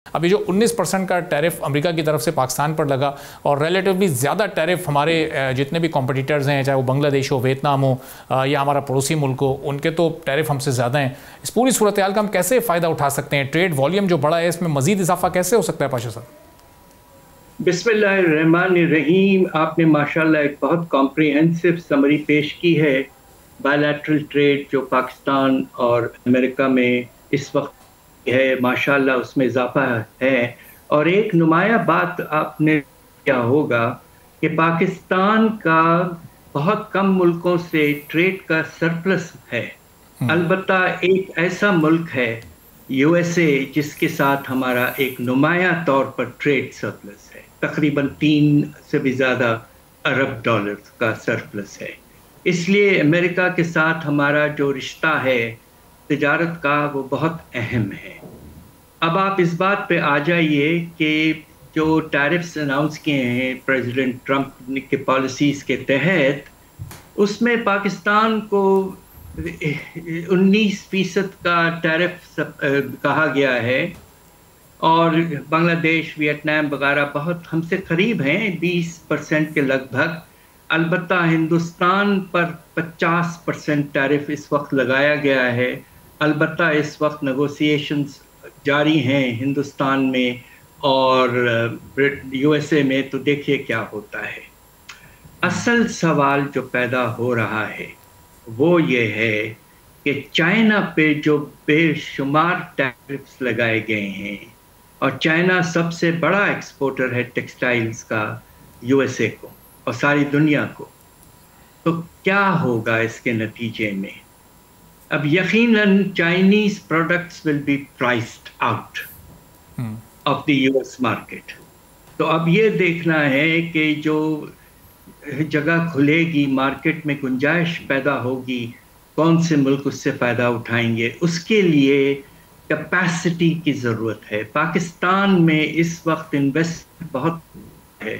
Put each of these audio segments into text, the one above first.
ابھی جو 19% کا ٹیرف امریکہ کی طرف سے پاکستان پر لگا اور ریلیٹیولی زیادہ ٹیرف ہمارے جتنے بھی کمپٹیٹرز ہیں، چاہے وہ بنگلہ دیش ہو، ویتنام ہو یا ہمارا پڑوسی ملک ہو، ان کے تو ٹیرف ہم سے زیادہ ہیں. اس پوری صورتحال کا ہم کیسے فائدہ اٹھا سکتے ہیں؟ ٹریڈ والیوم جو بڑا ہے اس میں مزید اضافہ کیسے ہو سکتا ہے پاشا صاحب؟ بسم اللہ الرحمن الرحیم. آپ نے ماشاءاللہ ایک بہت کمپریہنسو سمری پیش کی ہے. بائیلیٹرل ٹریڈ جو پاکستان اور امریکہ میں اس وقت ہے، ماشاءاللہ اس میں اضافہ ہے. اور ایک نمایاں بات آپ نے کیا ہوگا کہ پاکستان کا بہت کم ملکوں سے ٹریڈ کا سرپلس ہے. البتہ ایک ایسا ملک ہے یو ایس اے جس کے ساتھ ہمارا ایک نمایاں طور پر ٹریڈ سرپلس ہے، تقریباً 3 سے بھی زیادہ ارب ڈالر کا سرپلس ہے. اس لیے امریکہ کے ساتھ ہمارا جو رشتہ ہے تجارت کا وہ بہت اہم ہے. اب آپ اس بات پہ آ جائیے کہ جو ٹیرفز اناؤنس کیے ہیں پریزیڈنٹ ٹرمپ کے پالیسیز کے تحت، اس میں پاکستان کو 19% کا ٹیرف کہا گیا ہے، اور بنگلہ دیش، ویتنام وغیرہ بہت ہم سے قریب ہیں 20% کے لگ بھگ. البتہ ہندوستان پر 50% ٹیرف اس وقت لگایا گیا ہے. البتہ اس وقت نیگوسیشنز جاری ہیں ہندوستان میں اور یو ایس اے میں، تو دیکھیے کیا ہوتا ہے. اصل سوال جو پیدا ہو رہا ہے وہ یہ ہے کہ چائنا پہ جو بے شمار ٹیرفز لگائے گئے ہیں، اور چائنا سب سے بڑا ایکسپورٹر ہے ٹیکسٹائلز کا یو ایس اے کو اور ساری دنیا کو، تو کیا ہوگا اس کے نتیجے میں؟ اب یقیناً Chinese products will be priced out of the US ایس مارکیٹ. تو اب یہ دیکھنا ہے کہ جو جگہ کھلے گی مارکیٹ میں، گنجائش پیدا ہوگی، کون سے ملک اس سے فائدہ اٹھائیں گے. اس کے لیے کیپیسٹی کی ضرورت ہے. پاکستان میں اس وقت انویسٹ بہت ہے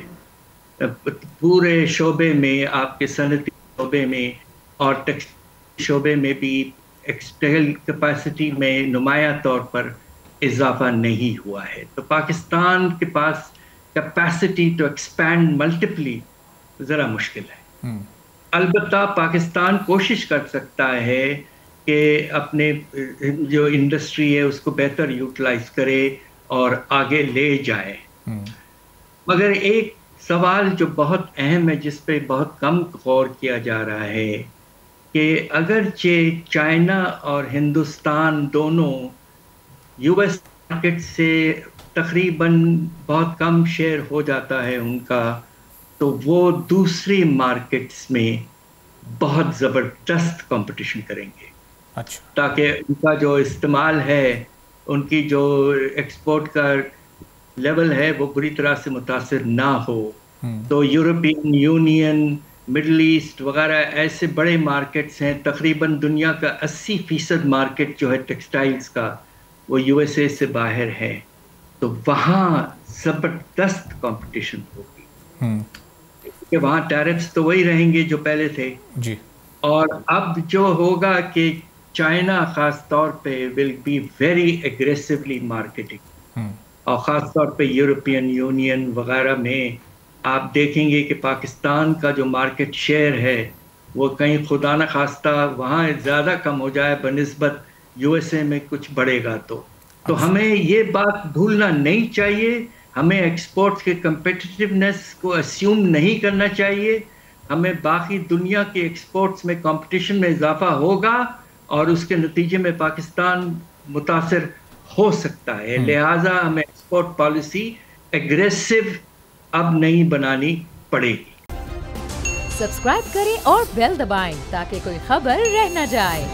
پورے شعبے میں، آپ کے صنعتی شعبے میں اور ٹیکسٹائل شعبے میں بھی. ایکسٹائل کیپیسٹی میں نمایاں طور پر اضافہ نہیں ہوا ہے. تو پاکستان کے پاس کیپیسٹی ٹو ایکسپینڈ ملٹیپلی ذرا مشکل ہے. البتہ پاکستان کوشش کر سکتا ہے کہ اپنے جو انڈسٹری ہے اس کو بہتر یوٹیلائز کرے اور آگے لے جائے. مگر ایک سوال جو بہت اہم ہے جس پہ بہت کم غور کیا جا رہا ہے کہ اگرچہ چائنا اور ہندوستان دونوں یو ایس مارکیٹ سے تقریباً بہت کم شیئر ہو جاتا ہے ان کا، تو وہ دوسری مارکیٹس میں بہت زبردست کمپٹیشن کریں گے. اچھا. تاکہ ان کا جو استعمال ہے، ان کی جو ایکسپورٹ کا لیول ہے وہ بری طرح سے متاثر نہ ہو. تو یورپین یونین، مڈل ایسٹ وغیرہ ایسے بڑے مارکیٹس ہیں، تقریباً دنیا کا 80% مارکیٹ جو ہے ٹیکسٹائلز کا وہ یو ایس اے سے باہر ہے. تو وہاں زبردست کمپٹیشن ہوگی کہ وہاں ٹیرفز تو وہی رہیں گے جو پہلے تھے جی. اور اب جو ہوگا کہ چائنا خاص طور پہ will be very aggressively marketing, اور خاص طور پہ یورپین یونین وغیرہ میں آپ دیکھیں گے کہ پاکستان کا جو مارکیٹ شیئر ہے وہ کہیں خدا نہ خواستہ وہاں زیادہ کم ہو جائے بنسبت یو ایس اے میں کچھ بڑھے گا. تو ہمیں یہ بات بھولنا نہیں چاہیے. ہمیں ایکسپورٹ کے کمپیٹیٹیونیس کو اسیوم نہیں کرنا چاہیے. ہمیں باقی دنیا کے ایکسپورٹس میں کمپٹیشن میں اضافہ ہوگا اور اس کے نتیجے میں پاکستان متاثر ہو سکتا ہے. لہٰذا ہمیں ایکسپورٹ پالیسی ایگریسو اب نہیں بنانی پڑے گی. سبسکرائب کریں اور بیل دبائیں تاکہ کوئی خبر رہ نہ جائے.